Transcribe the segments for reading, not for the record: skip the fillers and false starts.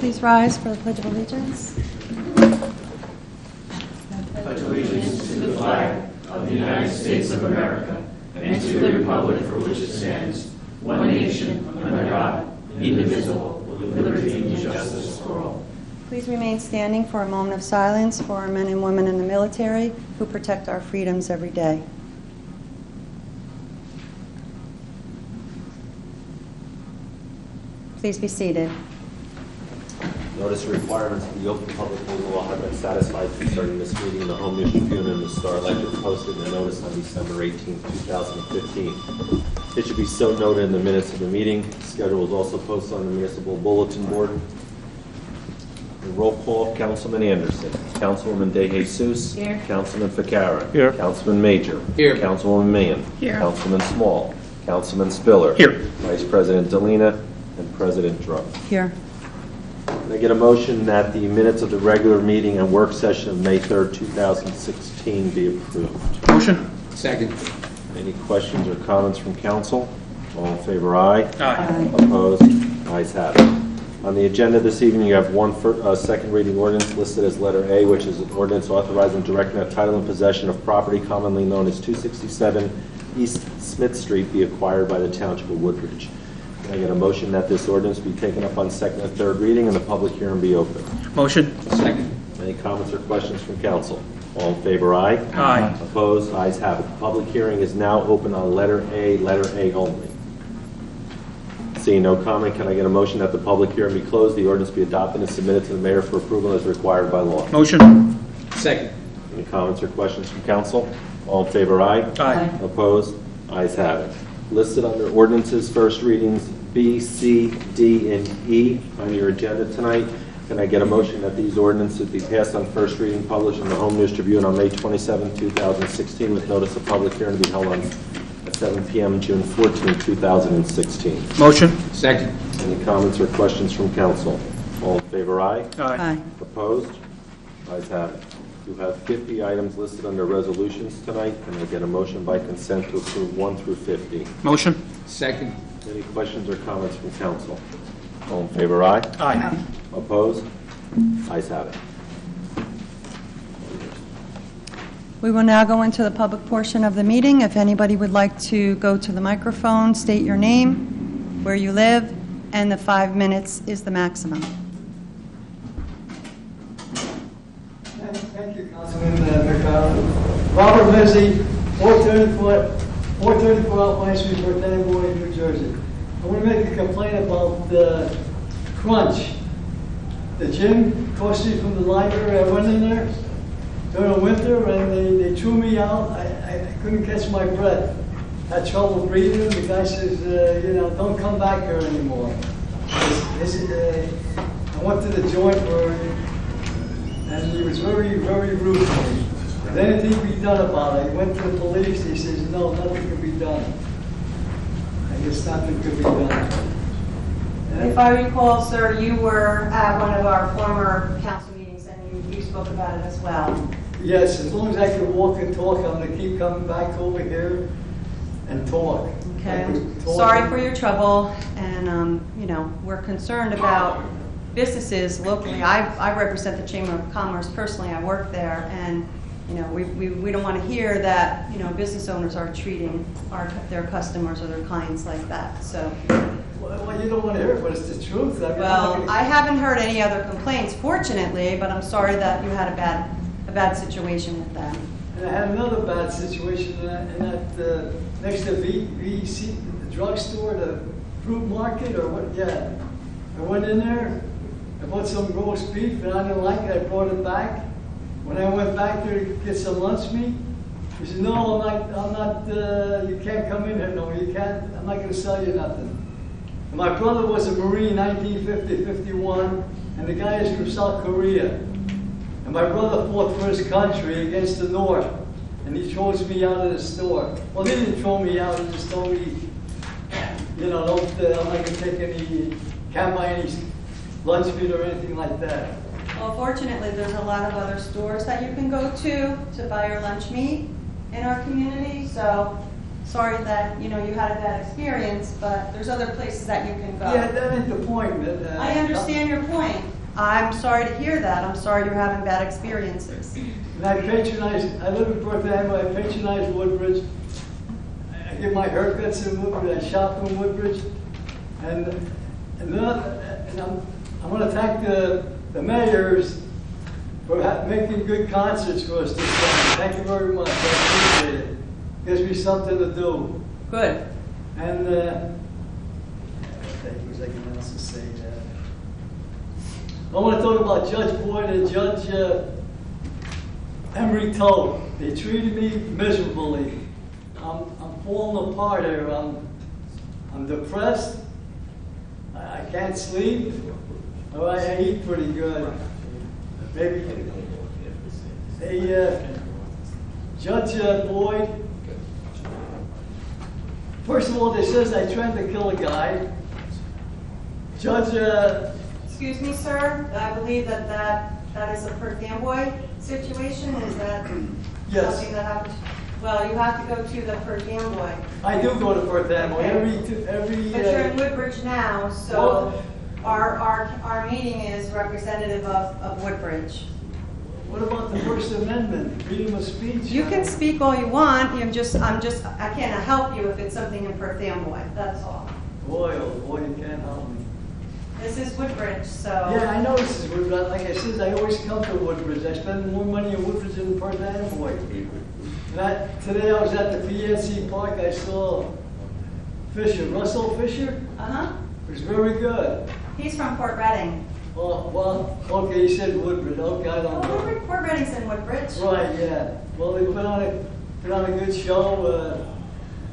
Please rise for the Pledge of Allegiance. Pledge allegiance to the flag of the United States of America and to the republic for which it stands, one nation, under God, indivisible, with liberty and justice for all. Please remain standing for a moment of silence for our men and women in the military who protect our freedoms every day. Please be seated. Notice requirements of the Open Public Meeting Law have been satisfied concerning this meeting in the Home News Tribune and the Star Ledger posted the notice on December 18, 2015. It should be so noted in the minutes of the meeting. The schedule is also posted on the municipal bulletin board. The roll call: Councilman Anderson, Councilwoman De Jesus, Here. Councilman Ficarra, Here. Councilman Major, Here. Councilwoman Mahan, Here. Councilman Small, Councilman Spiller, Here. Vice President Delina, and President Drum. Here. Can I get a motion that the minutes of the regular meeting and work session of May 3rd, 2016 be approved? Motion. Second. Any questions or comments from council? All in favor, aye. Aye. Opposed? Ayes have it. On the agenda this evening, you have one second reading ordinance listed as letter A, which is an ordinance authorizing and directing that title and possession of property commonly known as 267 East Smith Street be acquired by the Township of Woodbridge. Can I get a motion that this ordinance be taken up on second and third reading and the public hearing be open? Motion. Second. Any comments or questions from council? All in favor, aye. Aye. Opposed? Ayes have it. The public hearing is now open on letter A only. Seeing no comment, can I get a motion that the public hearing be closed, the ordinance be adopted, and submitted to the mayor for approval as required by law? Motion. Second. Any comments or questions from council? All in favor, aye. Aye. Opposed? Ayes have it. Listed under ordinances, first readings B, C, D, and E on your agenda tonight. Can I get a motion that these ordinances be passed on first reading, published in the Home News Tribune on May 27, 2016, with notice of public hearing to be held on at 7 p.m. June 14, 2016? Motion. Second. Any comments or questions from council? All in favor, aye. Aye. Opposed? Ayes have it. You have 50 items listed under resolutions tonight. Can I get a motion by consent to approve 1 through 50? Motion. Second. Any questions or comments from council? All in favor, aye. Aye. Opposed? Ayes have it. We will now go into the public portion of the meeting. If anybody would like to go to the microphone, state your name, where you live, and the 5 minutes is the maximum. Thank you, Councilman McFarland. Robert Mizzi, 434 Alpine Street, Portland, New Jersey. I want to make a complaint about the Crunch. The gym across the street from the library. I went in there during the winter and they threw me out. I couldn't catch my breath. Had trouble breathing. The guy says, don't come back here anymore. I went to the joint and he was very, very rude to me. Is anything be done about it? I went to the police. He says, no, nothing can be done. I guess nothing could be done. If I recall, sir, you were at one of our former council meetings and you spoke about it as well. Yes, as long as I can walk and talk, I'm going to keep coming back over here and talk. Okay. Talk. Sorry for your trouble, and we're concerned about businesses locally. I represent the Chamber of Commerce personally. I work there, and we don't want to hear that business owners are treating their customers or their clients like that. So. Well, you don't want to hear it, but it's the truth. I haven't heard any other complaints, fortunately, but I'm sorry that you had a bad situation with them. And I had another bad situation in that next to VC, the drugstore, the fruit market, or what? Yeah, I went in there. I bought some roast beef, and I didn't like it. I brought it back. When I went back there to get some lunch meat, he said, "No, I'm not. You can't come in here. No, you can't. I'm not going to sell you nothing." And my brother was a Marine, 1950-51, and the guy is from South Korea. And my brother fought for his country against the North, and he throws me out of the store. Well, he didn't throw me out. He just told me, I'm not going to take any, can't buy any lunch meat or anything like that. Well, fortunately, there's a lot of other stores that you can go to buy your lunch meat in our community. So sorry that you had a bad experience, but there's other places that you can go. Yeah, that ain't the point. I understand your point, I'm sorry to hear that. I'm sorry you're having bad experiences. And I live in Perth Amboy, I patronize Woodbridge. I get my haircuts in Woodbridge, I shop in Woodbridge. And I'm going to thank the mayors for making good concerts for us this time. Thank you very much. I appreciate it. Gives me something to do. Good. And thank you. Was anything else to say? I want to talk about Judge Boyd and Judge Emery Toad. They treated me miserably. I'm falling apart here. I'm depressed. I can't sleep. All right, I eat pretty good. Maybe Judge Boyd. First of all, they says I tried to kill a guy. Judge. Excuse me, sir. I believe that is a Perth Amboy situation. Is that Yes. something that happened? Well, you have to go to the Perth Amboy. I do go to Perth Amboy Okay. every. But you're in Woodbridge now, so our meeting is representative of Woodbridge. What about the First Amendment, freedom of speech? You can speak all you want. I can't help you if it's something in Perth Amboy. That's all. Boy, oh boy, you can't help me. This is Woodbridge, so. Yeah, I know this is Woodbridge. Like I said, I always come to Woodbridge. I spend more money in Woodbridge than in Perth Amboy. And today I was at the PNC Park. I saw Fisher, Russell Fisher. It was very good. He's from Port Reading. Well, okay, he said Woodbridge. Okay, I don't know. Port Reading's in Woodbridge. Right, yeah. Well, they put on a good show.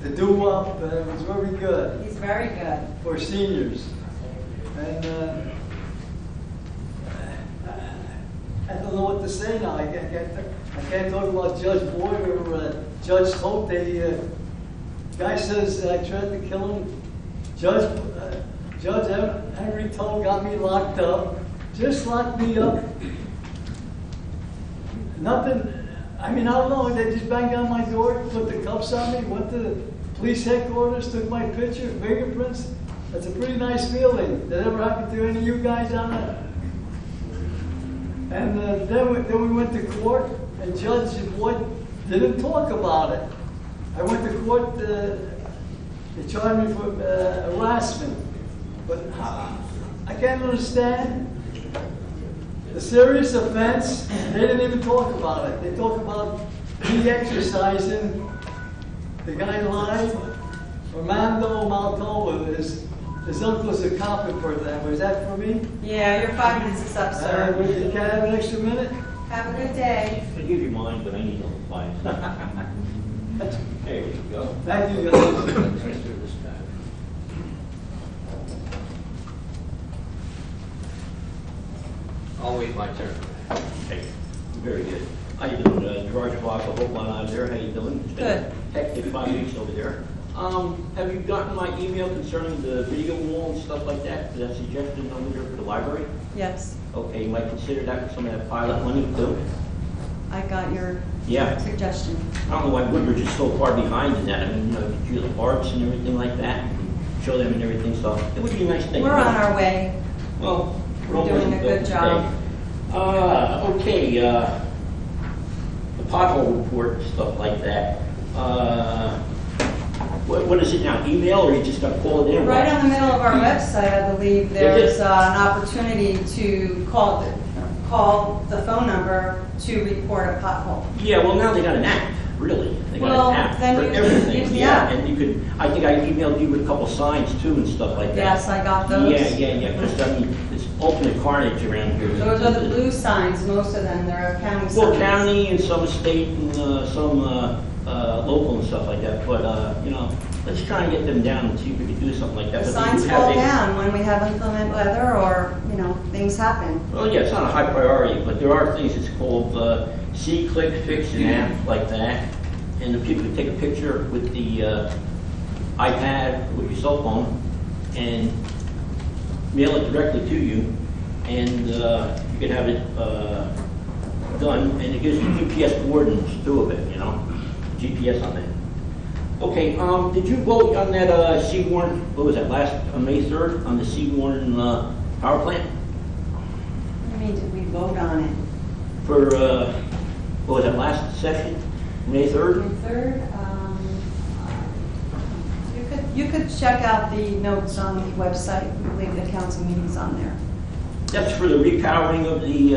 The doo-wop. It was very good. He's very good. For seniors. And I don't know what to say now. I can't talk about Judge Boyd or Judge Tote. Guy says I tried to kill him. Judge Henry Tote got me locked up. Just locked me up. Nothing. I mean, I don't know. They just banged on my door, put the cuffs on me, went to the police headquarters, took my picture, fingerprints. That's a pretty nice feeling. That ever happened to any of you guys on that? And then we went to court, and Judge Boyd didn't talk about it. I went to court, they charged me for harassment. But I can't understand the serious offense. They didn't even talk about it. They talk about me exercising. The guy lied. Armando Maltova, his uncle's a cop in Perth Amboy. Is that for me? Yeah, your 5 minutes is up, sir. Can I have an extra minute? Have a good day. I give you mine, but I need to find. There you go. Thank you, guys. I'll wait my turn. Okay, very good. How you doing, George Block, I hope I'm out there. How you doing? It's been Good. a hectic 5 weeks over there. Have you gotten my email concerning the video wall and stuff like that? That suggestion over there for the library? Yes, Okay, you might consider that some of that pilot money too? I got your Yeah. suggestion. I don't know why Woodbridge is so far behind in that. I mean, you do the parks and everything like that, and show them and everything, so it would be a nice thing. We're on our way. Well, We're doing a good job. Okay, the pothole report and stuff like that. What is it now, email, or you just got to call it in? Right on the middle of our website, I believe, there's an opportunity to call the phone number to report a pothole. Yeah, well, now they got an app, really. They got an app then for you can everything. use the Yeah, app. and you could, I think I emailed you with a couple signs too and stuff like that. Yes, I got those. Yeah, because I mean, it's ultimate carnage around here. Those are the blue signs, most of them, they're county signs. Well, county and some state and some local and stuff like that, but, let's try and get them down and see if we can do something like that. The But signs we have fall a- down when we have inclement weather or, things happen. Well, yeah, it's not a high priority, but there are things, it's called see, click, fix, an app like that. And the people can take a picture with the iPad, with your cell phone, and mail it directly to you. And you can have it done, and it gives you GPS coordinates too of it, GPS on it. Okay, did you vote on that Seaborn, what was that, on May 3rd, on the Seaborn power plant? mean, did we vote on it? For, what was that, last session? May 3rd? May 3rd? You could check out the notes on the website. I believe the council meeting's on there. That's for the repowering of the,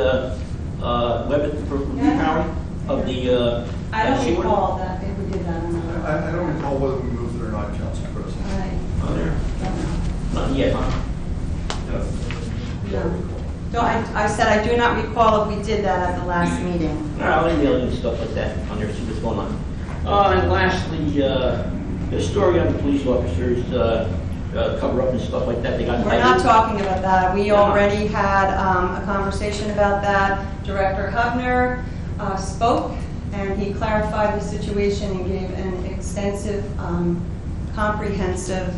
repowering of the, I don't sewer? recall that if we did that or not. I don't recall whether we moved it or not, Council President. I Oh, there. don't know. Not yet, huh? No. No, I said I do not recall if we did that at the last meeting. All right, I'll email you stuff like that on there, see what's going on. And lastly, the story on the police officers, cover up and stuff like that, they got We're not indicted. talking about that. We already had a conversation about that. Director Hubner spoke, and he clarified the situation and gave an extensive, comprehensive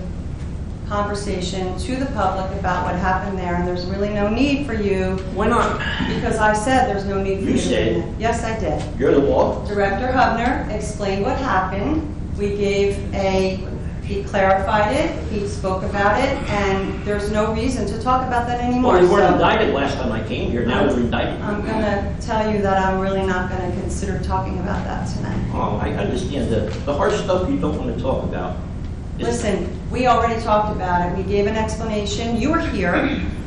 conversation to the public about what happened there, and there's really no need for you, Why not? because I said there's no need for you. You to do said. that. Yes, I did. You're the law. Director Hubner explained what happened. He clarified it, he spoke about it, and there's no reason to talk about that anymore. Well, you weren't So indicted last time I came here, now you're indicted. I'm going to tell you that I'm really not going to consider talking about that tonight. Oh, I understand the hard stuff you don't want to talk about. Listen, we already talked about it. We gave an explanation. You were here.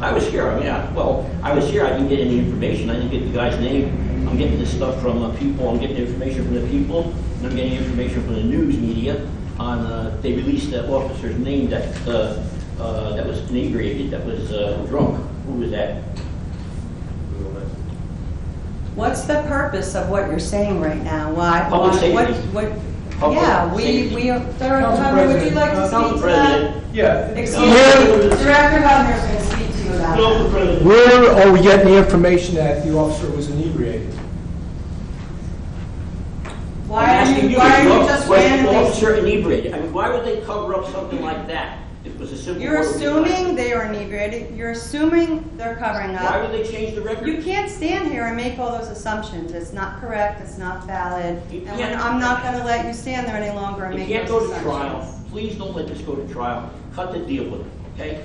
I was here, I was here, I didn't get any information, I didn't get the guy's name. I'm getting this stuff from people, I'm getting information from the people, and I'm getting information from the news media on, they released that officer's name that was inebriated, that was drunk. Who was that? What's the purpose of what you're saying right now? Why? Public safety. Yeah, Safety. Director Hubner, would you like to speak Council to that? President. Yeah. Excuse me, Director Hubner's going to speak to you about Council that. President. Where are we getting the information that the officer was inebriated? Why I'm are asking you just was the randomly? officer inebriated? I mean, why would they cover up something like that? It was a simple. You're order. assuming they are inebriated. You're assuming they're covering Why up. would they change the record? You can't stand here and make all those assumptions. It's not correct. It's not valid. You And can't- I'm not going to let you stand there any longer and You make can't those go to trial. assumptions. Please don't let this go to trial. Cut the deal with it, okay?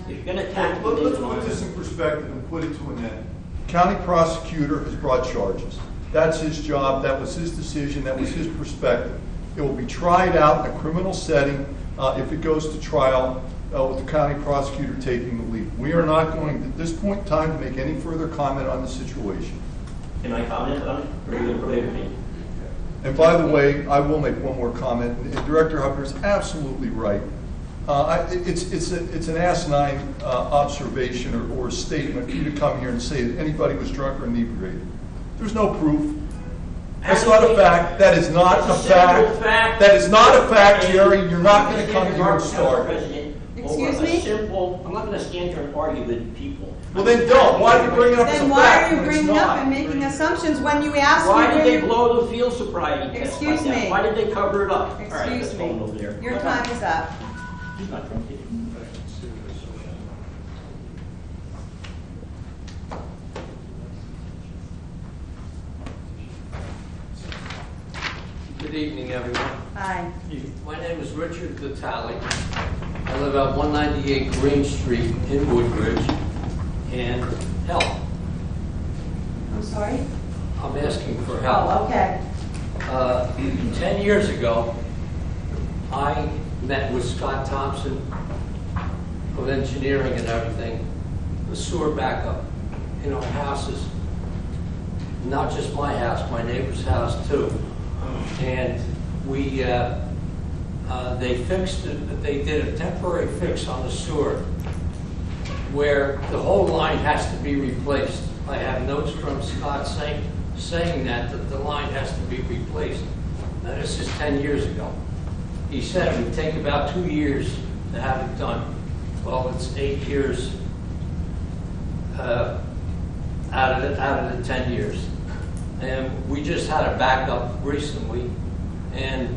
If you're gonna attack me, Let's then put this in perspective and put it to an end. County prosecutor has brought charges. That's his job, that was his decision, that was his perspective. It will be tried out in a criminal setting if it goes to trial with the county prosecutor taking the lead. We are not going, at this point in time, to make any further comment on the situation. Can I comment on it? Or are you gonna prohibit me? And by the way, I will make one more comment. And Director Hubner is absolutely right. It's an asinine observation or statement for you to come here and say that anybody was drunk or inebriated. There's no proof. That's not a fact. That is not a fact. That is not a fact, Jerry. You're not going to come here and start. Excuse me? I'm not gonna stand here and argue with people. Well, then don't. Why do you bring it up as a Then why fact are you when it's bringing up not? and making assumptions when you asked Why me did where they you... blow the field sobriety test like Excuse that? me. Why did they cover it up? All right, Excuse let's go over me. there. Your time is up. He's not drunk, is he? Good evening, everyone. Hi. My name is Richard Vitale. I live at 198 Green Street in Woodbridge. And help, I'm sorry? I'm asking for help. Oh, okay. 10 years ago, I met with Scott Thompson of engineering and everything, the sewer backup in our houses. Not just my house, my neighbor's house too. And we, they fixed it, they did a temporary fix on the sewer where the whole line has to be replaced. I have notes from Scott saying that the line has to be replaced. Now this is 10 years ago. He said it would take about 2 years to have it done. Well, it's 8 years out of the 10 years. And we just had a backup recently, and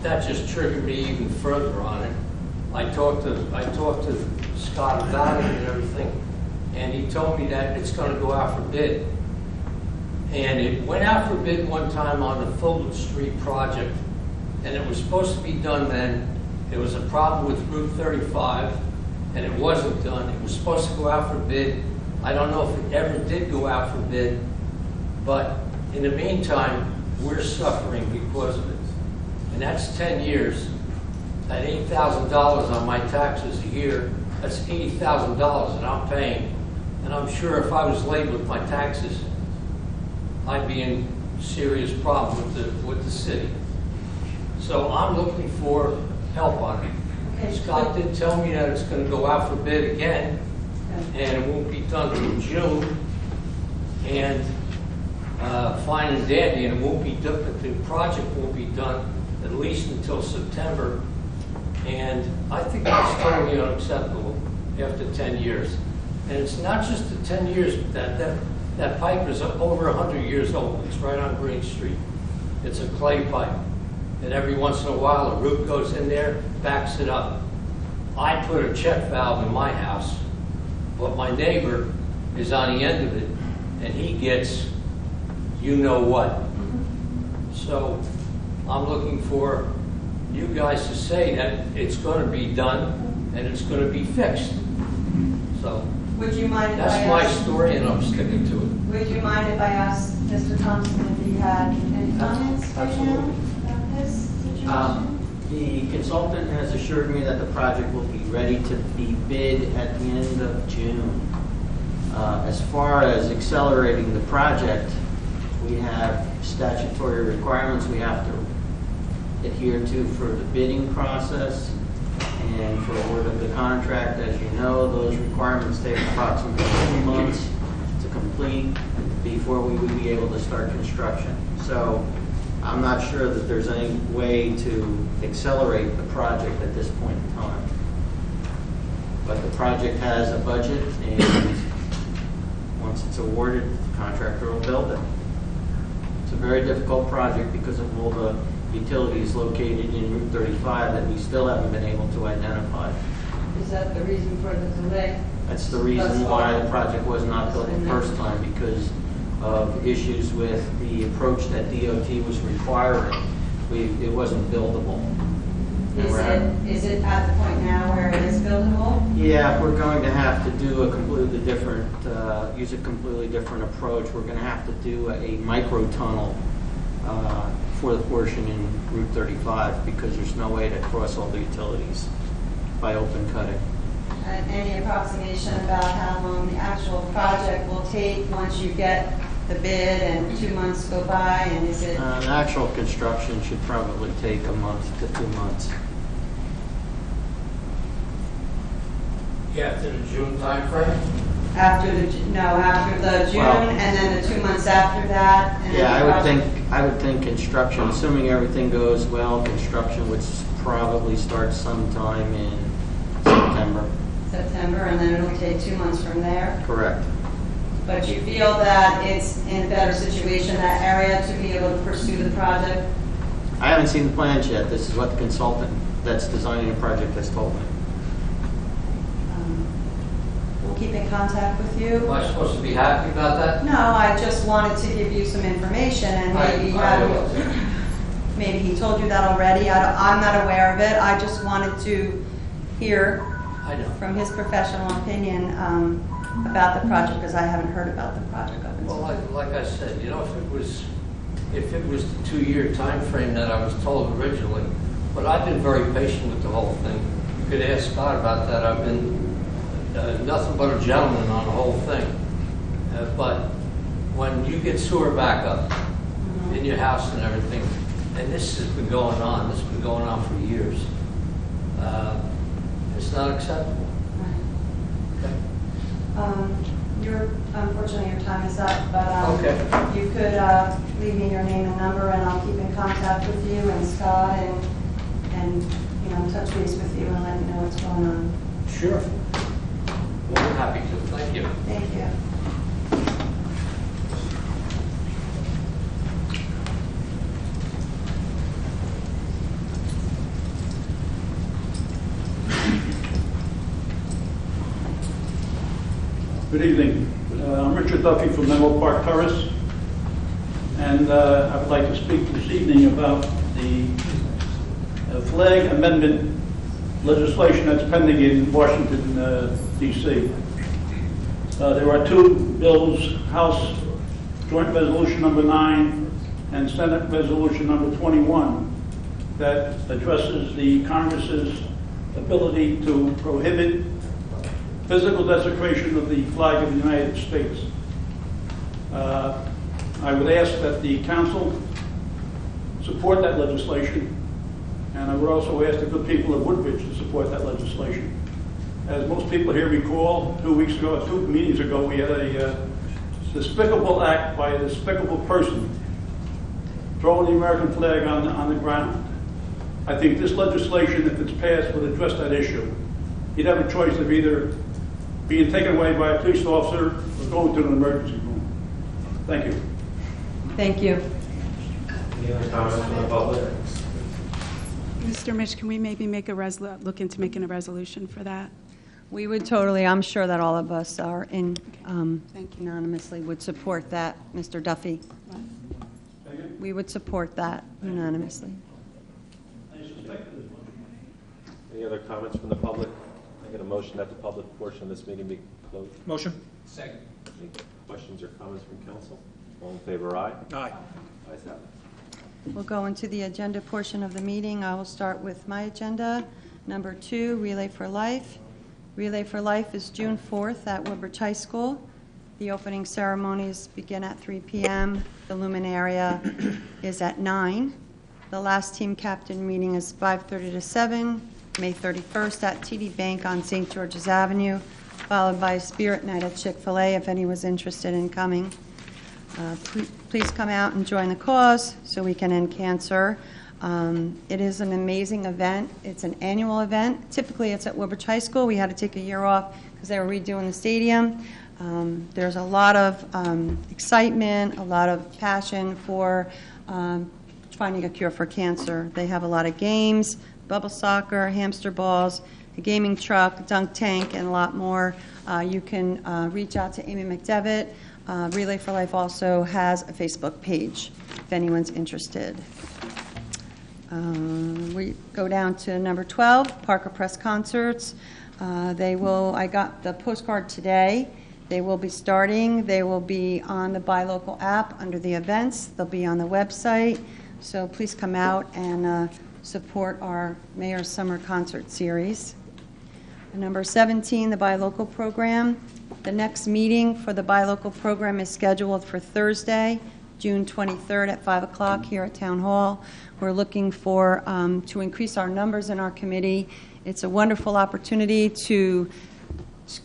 that just triggered me even further on it. I talked to Scott about it and everything, and he told me that it's going to go out for bid. And it went out for bid one time on the Fulton Street project, and it was supposed to be done then. There was a problem with Route 35, and it wasn't done. It was supposed to go out for bid I don't know if it ever did go out for bid, but in the meantime, we're suffering because of it. And that's 10 years. At $8,000 on my taxes a year, that's $80,000 that I'm paying. And I'm sure if I was late with my taxes, I'd be in serious problem with the city. So I'm looking for help on it. Okay. Scott did tell me that it's going to go out for bid again, and it won't be done until June. And fine and dandy, and it won't be done. The project won't be done at least until September. And I think that's totally unacceptable after 10 years. And it's not just the 10 years that pipe is over 100 years old. It's right on Green Street. It's a clay pipe. And every once in a while, a root goes in there, backs it up. I put a check valve in my house, but my neighbor is on the end of it, and he gets you know what. So I'm looking for you guys to say that it's going to be done and it's going to be fixed. So Would you mind if I that's my asked, story, and I'm sticking to it. would you mind if I asked Mr. Thompson if he had any comments right now Absolutely. about this situation? The consultant has assured me that the project will be ready to be bid at the end of June. As far as accelerating the project, we have statutory requirements we have to adhere to for the bidding process and for award of the contract. As you know, those requirements take approximately 2 months to complete before we would be able to start construction. So I'm not sure that there's any way to accelerate the project at this point in time. But the project has a budget, and once it's awarded, the contractor will build it. It's a very difficult project because of all the utilities located in Route 35 that we still haven't been able to identify. Is that the reason for the delay? That's the reason why the project was not built the first time, because of issues with the approach that DOT was requiring. It wasn't buildable. Is it at the point now where it is buildable? Yeah, we're going to have to do a completely different, use a completely different approach. We're going to have to do a micro tunnel for the portion in Route 35 because there's no way to cross all the utilities by open cutting. Any approximation about how long the actual project will take once you get the bid and 2 months go by, and is it? Actual construction should probably take a month to 2 months. Yeah, after the June timeframe? After the June, Well, and then the 2 months after that? And Yeah, the I would think construction, assuming everything goes well, construction would probably start sometime in September. September, and then it'll take 2 months from there? Correct. But you feel that it's in a better situation, that area, to be able to pursue the project? I haven't seen the plans yet. This is what the consultant that's designing the project has told me. We'll keep in contact with you. Am I supposed to be happy about that? No, I just wanted to give you some information and maybe maybe he told you that already. I'm not aware of it. I just wanted to hear I know. from his professional opinion about the project, because I haven't heard about the project up until. Well, like I said, you know, if it was the 2-year time frame that I was told originally, but I've been very patient with the whole thing. You could ask Scott about that. I've been nothing but a gentleman on the whole thing. But when you get sewer backup in your house and everything, and this has been going on for years, it's not acceptable. Okay. Unfortunately, your time is up, but Okay. you could leave me your name and number, and I'll keep in contact with you and Scott, and touch base with you and let you know what's going on. Sure. Well, we're happy to. Thank you. Thank you. Good evening. I'm Richard Duffy from Menlo Park Terrace, and I would like to speak this evening about the flag amendment legislation that's pending in Washington, D.C. There are two bills, House Joint Resolution number 9 and Senate Resolution number 21, that addresses the Congress's ability to prohibit physical desecration of the flag of the United States. I would ask that the council support that legislation, and I would also ask the good people of Woodbridge to support that legislation. As most people here recall, 2 meetings ago, we had a despicable act by a despicable person throwing the American flag on the ground. I think this legislation, if it's passed, would address that issue. You'd have a choice of either being taken away by a police officer or going to an emergency room. Thank you. Thank you. Any other comments from the public? Mr. Mitch, can we maybe make a look into making a resolution for that? We would totally, I'm sure that all of us are Thank you. unanimously would support that, Mr. Duffy. We would support that unanimously. Any other comments from the public? I get a motion that the public portion of this meeting be closed. Motion. Second. Any questions or comments from council? All in favor, aye? Aye. Ayes have it. We'll go into the agenda portion of the meeting. I will start with my agenda. Number 2, Relay for Life. Relay for Life is June 4th at Woodbridge High School. The opening ceremonies begin at 3 p.m. The luminaria is at 9. The last team captain meeting is 5:30 to 7, May 31st at TD Bank on St. George's Avenue, followed by a spirit night at Chick-fil-A if anyone's interested in coming. Please come out and join the cause so we can end cancer. It is an amazing event. It's an annual event. Typically, it's at Woodbridge High School. We had to take a year off because they were redoing the stadium. There's a lot of excitement, a lot of passion for finding a cure for cancer. They have a lot of games, bubble soccer, hamster balls, a gaming truck, dunk tank, and a lot more. You can reach out to Amy McDevitt. Relay for Life also has a Facebook page if anyone's interested. We go down to number 12, Parker Press Concerts. I got the postcard today. They will be starting. They will be on the Buy Local app under the events. They'll be on the website. So please come out and support our Mayor's Summer Concert Series. Number 17, the Buy Local program. The next meeting for the Buy Local program is scheduled for Thursday, June 23rd at 5 o'clock here at Town Hall. We're looking for to increase our numbers in our committee. It's a wonderful opportunity to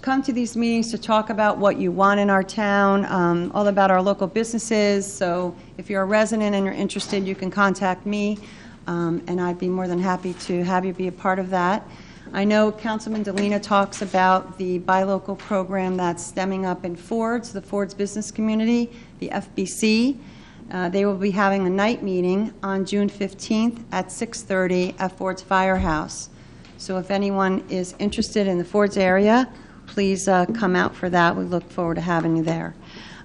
come to these meetings to talk about what you want in our town, all about our local businesses. So if you're a resident and you're interested, you can contact me, and I'd be more than happy to have you be a part of that. I know Councilman Delina talks about the Buy Local program that's stemming up in Ford's, the Ford's business community, the FBC. They will be having a night meeting on June 15th at 6:30 at Ford's Firehouse. So if anyone is interested in the Ford's area, please come out for that. We look forward to having you there.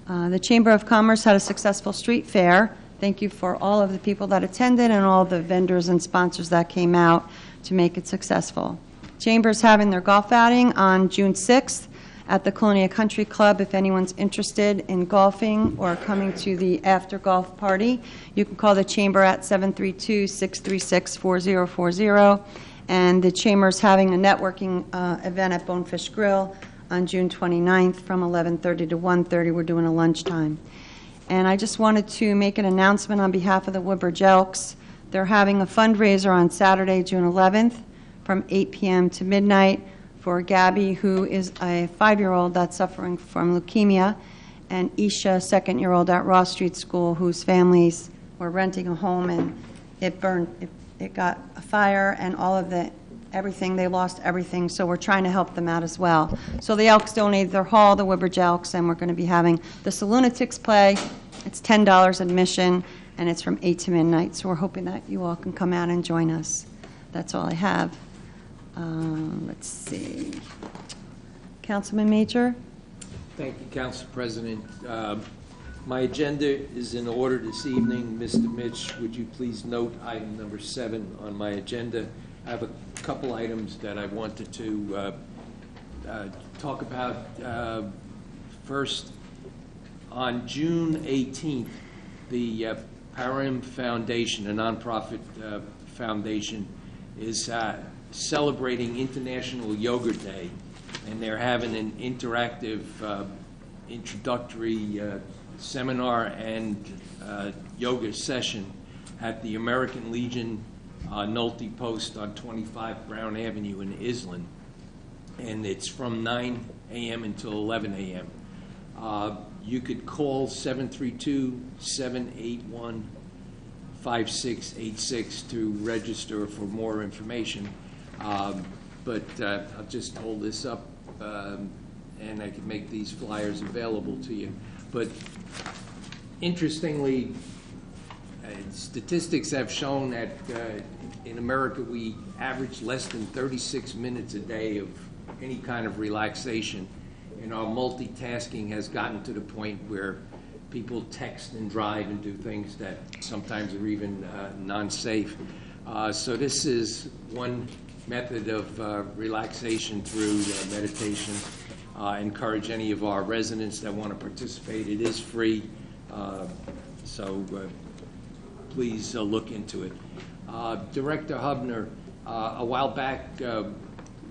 The Chamber of Commerce had a successful street fair. Thank you for all of the people that attended and all the vendors and sponsors that came out to make it successful. Chamber's having their golf outing on June 6th at the Colonia Country Club. If anyone's interested in golfing or coming to the after golf party, you can call the Chamber at 732-636-4040. And the Chamber's having a networking event at Bonefish Grill on June 29th from 11:30 to 1:30. We're doing a lunchtime. And I just wanted to make an announcement on behalf of the Woodbridge Elks. They're having a fundraiser on Saturday, June 11th from 8 p.m. to midnight for Gabby, who is a 5-year-old that's suffering from leukemia, and Isha, 2nd-year-old at Ross Street School, whose families were renting a home and it burned. It got a fire and all of everything. They lost everything, so we're trying to help them out as well. So the Elks donated their hall, the Woodbridge Elks, and we're going to be having the Lunatics play. It's $10 admission, and it's from 8 to midnight, so we're hoping that you all can come out and join us. That's all I have. Let's see. Councilman Major? Thank you, Council President. My agenda is in order this evening. Mr. Mitch, would you please note item number 7 on my agenda? I have a couple items that I wanted to talk about. First, on June 18th, the Param Foundation, a nonprofit foundation, is celebrating International Yoga Day, and they're having an interactive introductory seminar and yoga session at the American Legion Nolte Post on 25 Brown Avenue in Island, and it's from 9 a.m. until 11 a.m. You could call 732-781-5686 to register for more information. But I'll just hold this up, and I can make these flyers available to you. But interestingly, statistics have shown that in America we average less than 36 minutes a day of any kind of relaxation, and our multitasking has gotten to the point where people text and drive and do things that sometimes are even non-safe. So this is one method of relaxation through meditation. Encourage any of our residents that want to participate. It is free, so please look into it. Director Hubner, a while back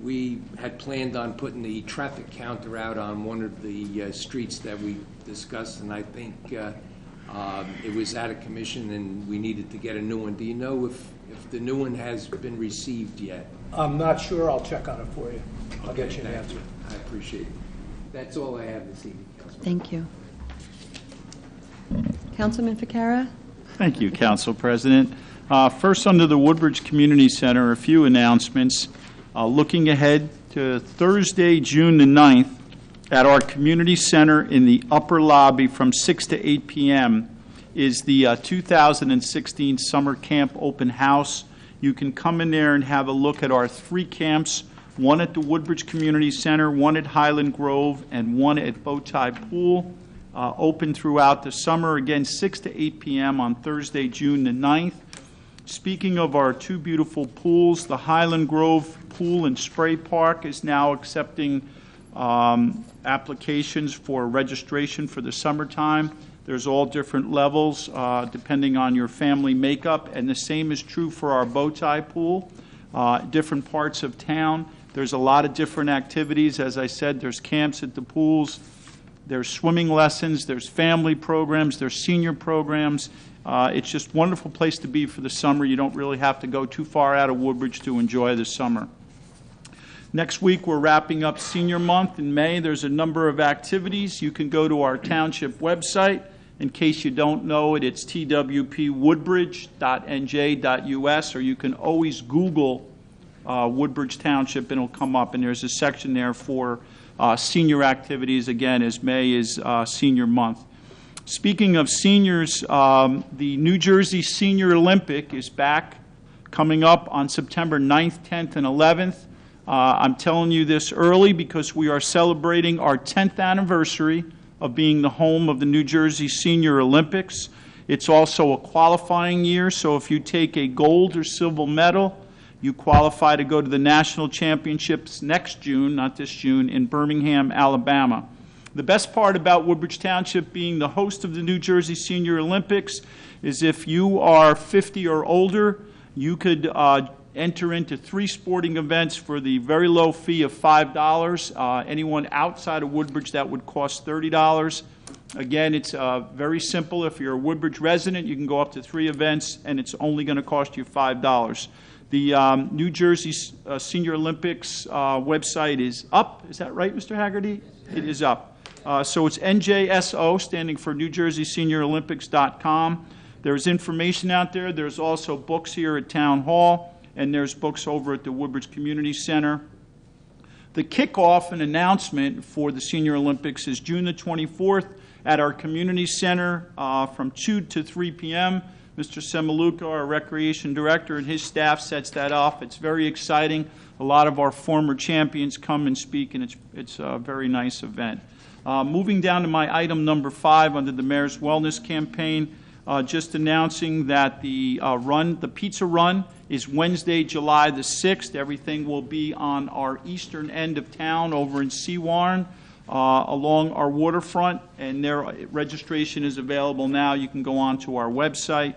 we had planned on putting the traffic counter out on one of the streets that we discussed, and I think it was out of commission and we needed to get a new one. Do you know if the new one has been received yet? I'm not sure. I'll check on it for you. I'll get you an answer. I appreciate it. That's all I have this evening, Councilman. Thank you. Councilman Ficarra? Thank you, Council President. First, under the Woodbridge Community Center, a few announcements. Looking ahead to Thursday, June the 9th, at our community center in the upper lobby from 6 to 8 p.m. is the 2016 Summer Camp Open House. You can come in there and have a look at our 3 camps, one at the Woodbridge Community Center, one at Highland Grove, and one at Bowtie Pool. Open throughout the summer, again 6 to 8 p.m. on Thursday, June the 9th. Speaking of our 2 beautiful pools, the Highland Grove Pool and Spray Park is now accepting applications for registration for the summertime. There's all different levels depending on your family makeup, and the same is true for our Bowtie Pool. Different parts of town. There's a lot of different activities. As I said, there's camps at the pools, there's swimming lessons, there's family programs, there's senior programs. It's just a wonderful place to be for the summer. You don't really have to go too far out of Woodbridge to enjoy the summer. Next week, we're wrapping up Senior Month in May. There's a number of activities. You can go to our township website. In case you don't know it, it's twpwoodbridge.nj.us, or you can always Google Woodbridge Township and it'll come up. And there's a section there for senior activities, again, as May is Senior Month. Speaking of seniors, the New Jersey Senior Olympic is back, coming up on September 9th, 10th, and 11th. I'm telling you this early because we are celebrating our 10th anniversary of being the home of the New Jersey Senior Olympics. It's also a qualifying year, so if you take a gold or silver medal, you qualify to go to the national championships next June, not this June, in Birmingham, Alabama. The best part about Woodbridge Township being the host of the New Jersey Senior Olympics is if you are 50 or older, you could enter into 3 sporting events for the very low fee of $5. Anyone outside of Woodbridge, that would cost $30. Again, it's very simple. If you're a Woodbridge resident, you can go up to 3 events, and it's only going to cost you $5. The New Jersey Senior Olympics website is up. Is that right, Mr. Haggerty? It is up. So it's NJSO, standing for NewJerseySeniorOlympics.com. There's information out there. There's also books here at Town Hall, and there's books over at the Woodbridge Community Center. The kickoff and announcement for the Senior Olympics is June the 24th at our Community Center from 2 to 3 p.m. Mr. Semaluka, our Recreation Director, and his staff sets that off. It's very exciting. A lot of our former champions come and speak, and it's a very nice event. Moving down to my item number 5 under the Mayor's Wellness Campaign, just announcing that the pizza run is Wednesday, July the 6th. Everything will be on our eastern end of town over in Seawarren. along our waterfront, and their registration is available now. You can go on to our website.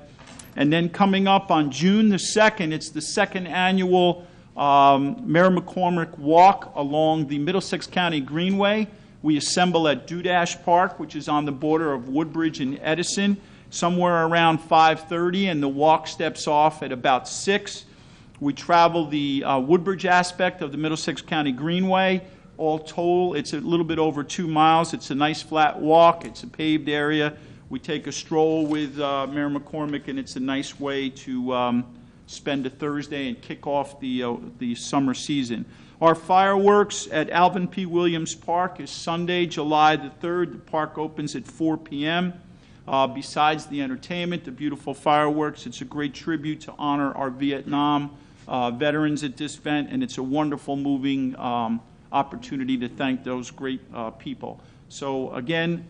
And then coming up on June the 2nd, it's the second annual Mayor McCormick Walk along the Middlesex County Greenway. We assemble at Dudash Park, which is on the border of Woodbridge and Edison, somewhere around 5:30, and the walk steps off at about 6. We travel the Woodbridge aspect of the Middlesex County Greenway. All told, it's a little bit over 2 miles. It's a nice flat walk. It's a paved area. We take a stroll with Mayor McCormick, and it's a nice way to spend a Thursday and kick off the summer season. Our fireworks at Alvin P. Williams Park is Sunday, July the 3rd. The park opens at 4 p.m. Besides the entertainment, the beautiful fireworks, it's a great tribute to honor our Vietnam veterans at this event, and it's a wonderful, moving opportunity to thank those great people. So again,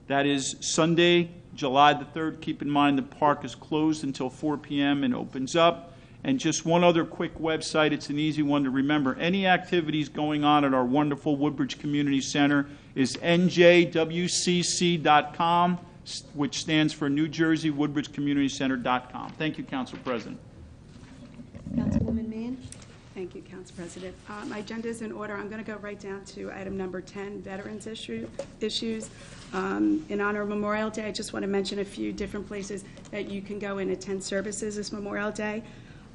that is Sunday, July the 3rd. Keep in mind the park is closed until 4 p.m. and opens up. And just one other quick website, it's an easy one to remember. Any activities going on at our wonderful Woodbridge Community Center is njwcc.com, which stands for New Jersey Woodbridge Community Center.com. Thank you, Council President. Councilwoman Meehan? Thank you, Council President. My agenda is in order. I'm going to go right down to item number 10, veterans issues. In honor of Memorial Day, I just want to mention a few different places that you can go and attend services this Memorial Day.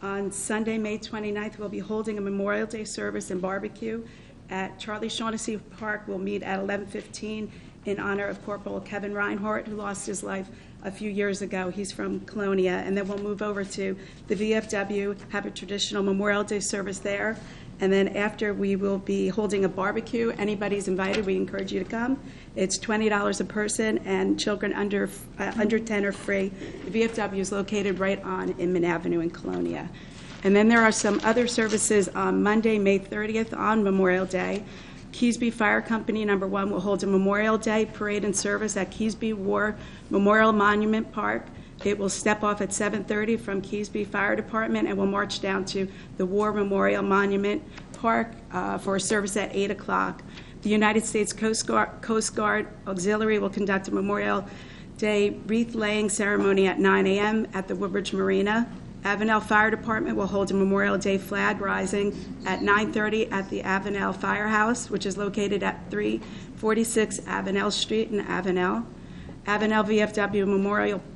On Sunday, May 29th, we'll be holding a Memorial Day service and barbecue at Charlie Shaughnessy Park. We'll meet at 11:15 in honor of Corporal Kevin Reinhardt, who lost his life a few years ago. He's from Colonia. And then we'll move over to the VFW, have a traditional Memorial Day service there. And then after, we will be holding a barbecue. Anybody's invited. We encourage you to come. It's $20 a person, and children under 10 are free. The VFW is located right on Inman Avenue in Colonia. And then there are some other services on Monday, May 30th, on Memorial Day. Keesby Fire Company No. 1 will hold a Memorial Day parade and service at Keesby War Memorial Monument Park. It will step off at 7:30 from Keesby Fire Department and will march down to the War Memorial Monument Park for a service at 8 o'clock. The United States Coast Guard Auxiliary will conduct a Memorial Day wreath-laying ceremony at 9 a.m. at the Woodbridge Marina. Avenel Fire Department will hold a Memorial Day flag rising at 9:30 at the Avenel Firehouse, which is located at 346 Avenel Street in Avenel. Avenel VFW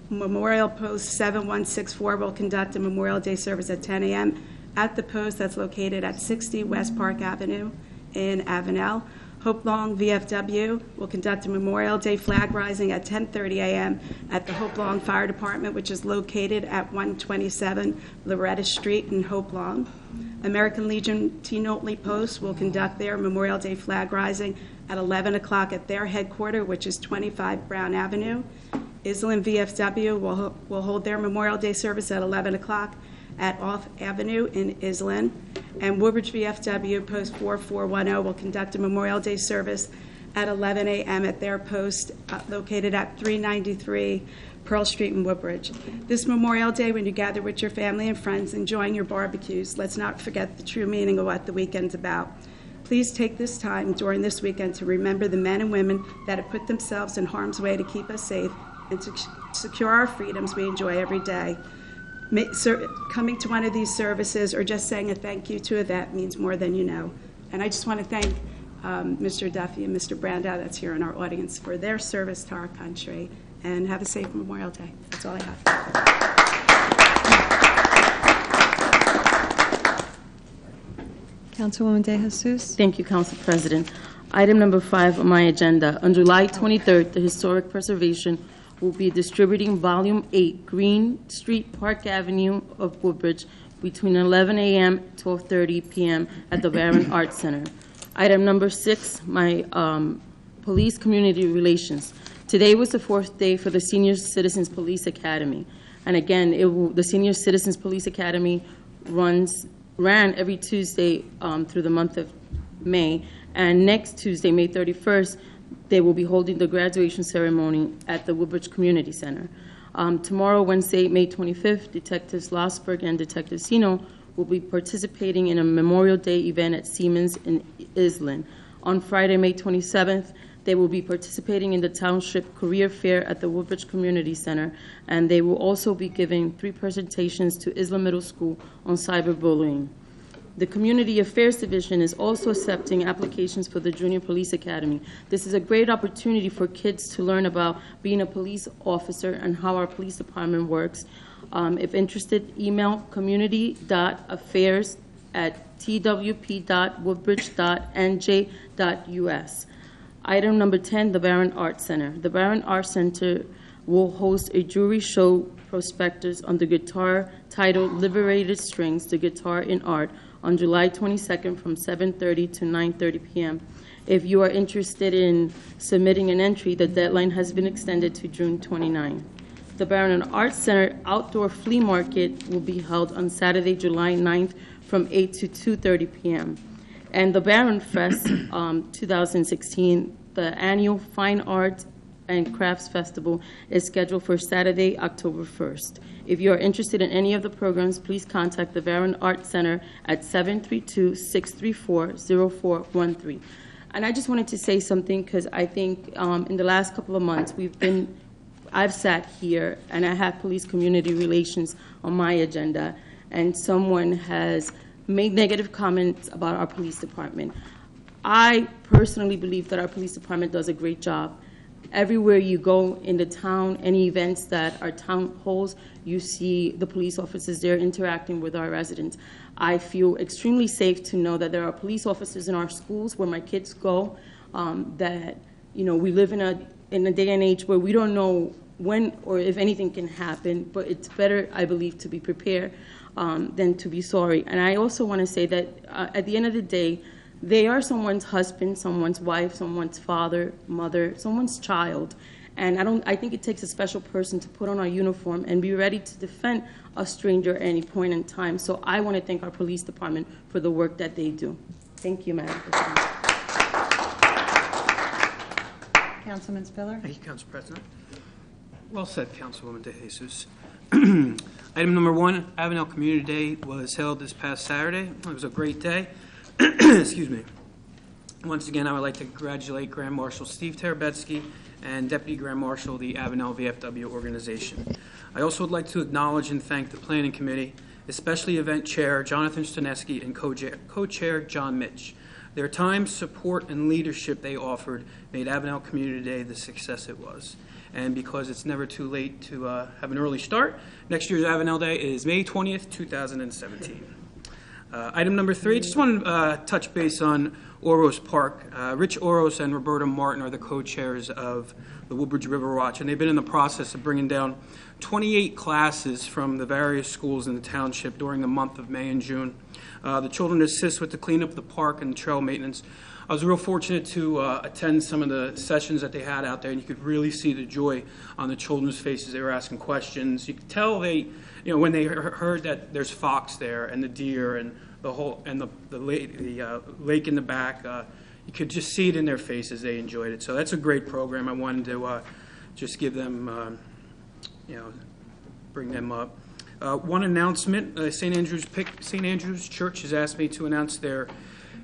Memorial Post 7164 will conduct a Memorial Day service at 10 a.m. at the post that's located at 60 West Park Avenue in Avenel. Hope Long VFW will conduct a Memorial Day flag rising at 10:30 a.m. at the Hope Long Fire Department, which is located at 127 Loretta Street in Hope Long. American Legion T-Notley Post will conduct their Memorial Day flag rising at 11 o'clock at their headquarters, which is 25 Brown Avenue. Island VFW will hold their Memorial Day service at 11 o'clock at Off Avenue in Island. And Woodbridge VFW Post 4410 will conduct a Memorial Day service at 11 a.m. at their post located at 393 Pearl Street in Woodbridge. This Memorial Day, when you gather with your family and friends enjoying your barbecues, let's not forget the true meaning of what the weekend's about. Please take this time during this weekend to remember the men and women that have put themselves in harm's way to keep us safe and to secure our freedoms we enjoy every day. Coming to one of these services or just saying a thank you to a vet means more than you know. And I just want to thank Mr. Duffy and Mr. Brandow that's here in our audience for their service to our country. And have a safe Memorial Day. That's all I have. Councilwoman De Jesus? Thank you, Council President. Item number 5 on my agenda. On July 23rd, the Historic Preservation will be distributing Volume 8, Green Street, Park Avenue of Woodbridge, between 11 a.m. and 12:30 p.m. at the Barron Arts Center. Item number 6, my Police Community Relations. Today was the 4th day for the Senior Citizens Police Academy. And again, the Senior Citizens Police Academy ran every Tuesday through the month of May. And next Tuesday, May 31st, they will be holding the graduation ceremony at the Woodbridge Community Center. Tomorrow, Wednesday, May 25th, Detectives Lossberg and Detective Sino will be participating in a Memorial Day event at Siemens in Island. On Friday, May 27th, they will be participating in the Township Career Fair at the Woodbridge Community Center, and they will also be giving 3 presentations to Isla Middle School on cyberbullying. The Community Affairs Division is also accepting applications for the Junior Police Academy. This is a great opportunity for kids to learn about being a police officer and how our police department works. If interested, email community.affairs@twp.woodbridge.nj.us. Item number 10, the Barron Arts Center. The Barron Arts Center will host a jewelry show prospectus on the guitar titled Liberated Strings, the Guitar in Art, on July 22nd from 7:30 to 9:30 p.m. If you are interested in submitting an entry, the deadline has been extended to June 29. The Barron Arts Center Outdoor Flea Market will be held on Saturday, July 9th from 8 to 2:30 p.m. And the Barron Fest 2016, the annual Fine Arts and Crafts Festival, is scheduled for Saturday, October 1st. If you are interested in any of the programs, please contact the Barron Arts Center at 732-634-0413. And I just wanted to say something because I think in the last couple of months I've sat here and I have police community relations on my agenda, and someone has made negative comments about our police department. I personally believe that our police department does a great job. Everywhere you go in the town, any events that our town holds, you see the police officers there interacting with our residents. I feel extremely safe to know that there are police officers in our schools where my kids go, that, you know, we live in a day and age where we don't know when or if anything can happen, but it's better, I believe, to be prepared than to be sorry. And I also want to say that at the end of the day, they are someone's husband, someone's wife, someone's father, mother, someone's child. And I think it takes a special person to put on our uniform and be ready to defend a stranger at any point in time. So I want to thank our police department for the work that they do. Thank you, Madam President. Councilman Spiller? Thank you, Council President. Well said, Councilwoman De Jesus. Item number 1, Avenel Community Day was held this past Saturday. It was a great day. Excuse me. Once again, I would like to congratulate Grand Marshal Steve Terabetsky and Deputy Grand Marshal of the Avenel VFW organization. I also would like to acknowledge and thank the Planning Committee, especially Event Chair Jonathan Staneski and Co-Chair John Mitch. Their time, support, and leadership they offered made Avenel Community Day the success it was. And because it's never too late to have an early start, next year's Avenel Day is May 20th, 2017. Item number 3, just want to touch base on Oros Park. Rich Oros and Roberta Martin are the co-chairs of the Woodbridge River Watch, and they've been in the process of bringing down 28 classes from the various schools in the township during the month of May and June. The children assist with the cleanup of the park and trail maintenance. I was real fortunate to attend some of the sessions that they had out there, and you could really see the joy on the children's faces. They were asking questions. You could tell when they heard that there's fox there and the deer and the lake in the back, you could just see it in their faces. They enjoyed it. So that's a great program. I wanted to just give them, bring them up. One announcement: St. Andrew's Church has asked me to announce their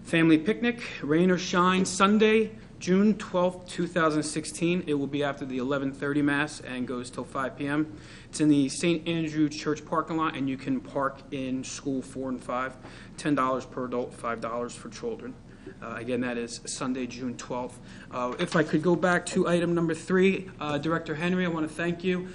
family picnic, rain or shine, Sunday, June 12th, 2016. It will be after the 11:30 Mass and goes till 5 p.m. It's in the St. Andrew Church parking lot, and you can park in School 4 and 5, $10 per adult, $5 for children. Again, that is Sunday, June 12th. If I could go back to item number 3, Director Henry, I want to thank you.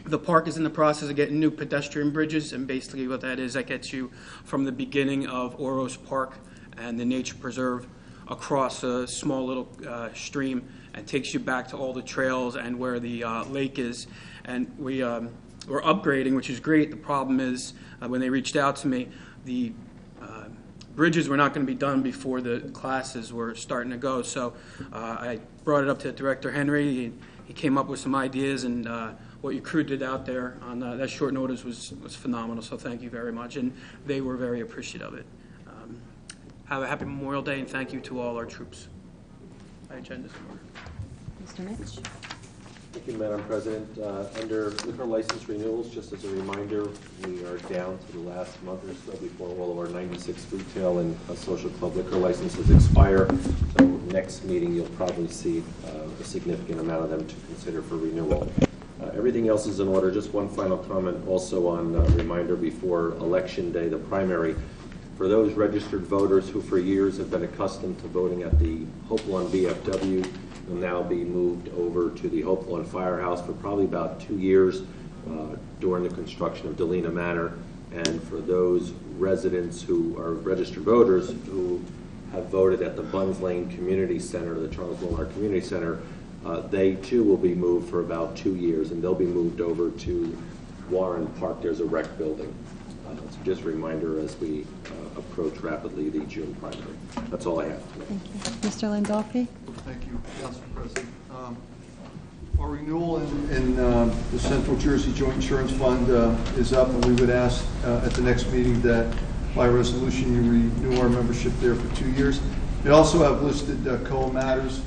The park is in the process of getting new pedestrian bridges, and basically what that is, that gets you from the beginning of Oros Park and the nature preserve across a small little stream and takes you back to all the trails and where the lake is. And we're upgrading, which is great. The problem is when they reached out to me, the bridges were not going to be done before the classes were starting to go. So I brought it up to Director Henry. He came up with some ideas, and what your crew did out there on that short notice was phenomenal. So thank you very much, and they were very appreciative of it. Have a happy Memorial Day, and thank you to all our troops. My agenda's in order. Mr. Mitch? Thank you, Madam President. Under liquor license renewals, just as a reminder, we are down to the last month or so before all of our 96 retail and social club liquor licenses expire. So next meeting, you'll probably see a significant amount of them to consider for renewal. Everything else is in order. Just one final comment also on a reminder before Election Day, the primary. For those registered voters who for years have been accustomed to voting at the Hope Lawn VFW, will now be moved over to the Hope Lawn Firehouse for probably about 2 years during the construction of Delena Manor. And for those residents who are registered voters who have voted at the Buns Lane Community Center, the Charles Walmart Community Center, they too will be moved for about 2 years, and they'll be moved over to Warren Park. There's a rec building. So just a reminder as we approach rapidly the June primary. That's all I have. Thank you. Mr. Landolfi? Thank you, Council President. Our renewal in the Central Jersey Joint Insurance Fund is up, and we would ask at the next meeting that by resolution you renew our membership there for 2 years. We also have listed COA matters.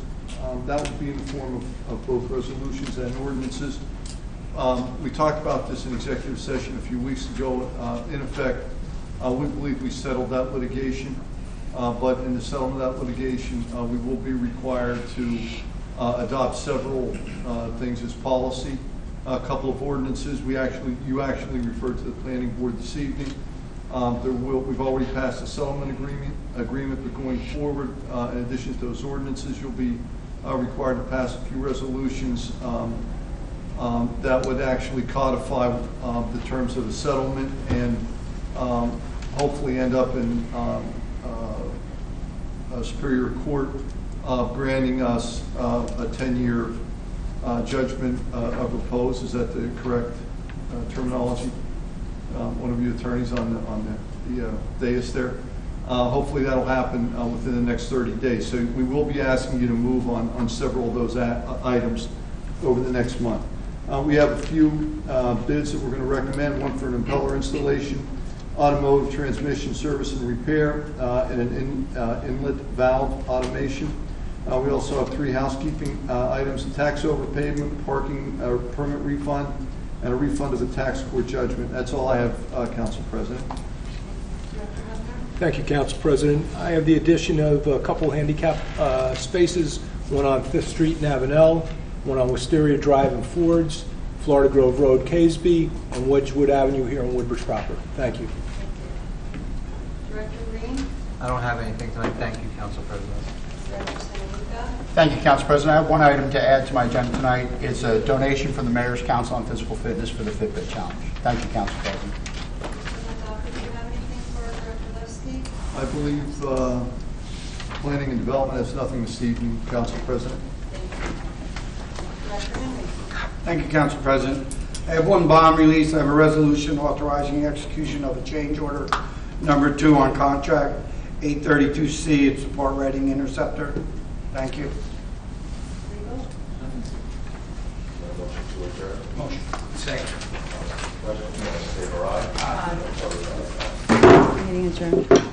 That would be in the form of both resolutions and ordinances. We talked about this in executive session a few weeks ago. In effect, we believe we settled that litigation, but in the settlement of that litigation, we will be required to adopt several things as policy. A couple of ordinances. You actually referred to the planning board this evening. We've already passed a settlement agreement, but going forward, in addition to those ordinances, you'll be required to pass a few resolutions that would actually codify the terms of the settlement and hopefully end up in a Superior Court granting us a 10-year judgment of repose. Is that the correct terminology? One of you attorneys on the dais there. Hopefully that'll happen within the next 30 days. So we will be asking you to move on several of those items over the next month. We have a few bids that we're going to recommend, one for an impeller installation, automotive transmission service and repair, and an inlet valve automation. We also have 3 housekeeping items: a tax overpayment, parking permit refund, and a refund of a tax court judgment. That's all I have, Council President. Thank you, Council President. I have the addition of a couple handicap spaces, one on 5th Street in Avenel, one on Wisteria Drive in Fords, Florida Grove Road, Caseby, and Wedgewood Avenue here in Woodbridge proper. Thank you. Director Green? I don't have anything tonight. Thank you, Council President. Director Sanaluka? Thank you, Council President. I have one item to add to my agenda tonight. It's a donation from the Mayor's Council on Physical Fitness for the Fitbit Challenge. Thank you, Council President. I believe planning and development has nothing this evening, Council President. Thank you, Council President. I have one bond release. I have a resolution authorizing execution of a change order number 2 on contract 832C. It's the Port Reading Interceptor. Thank you. Motion. Second. Meeting adjourned.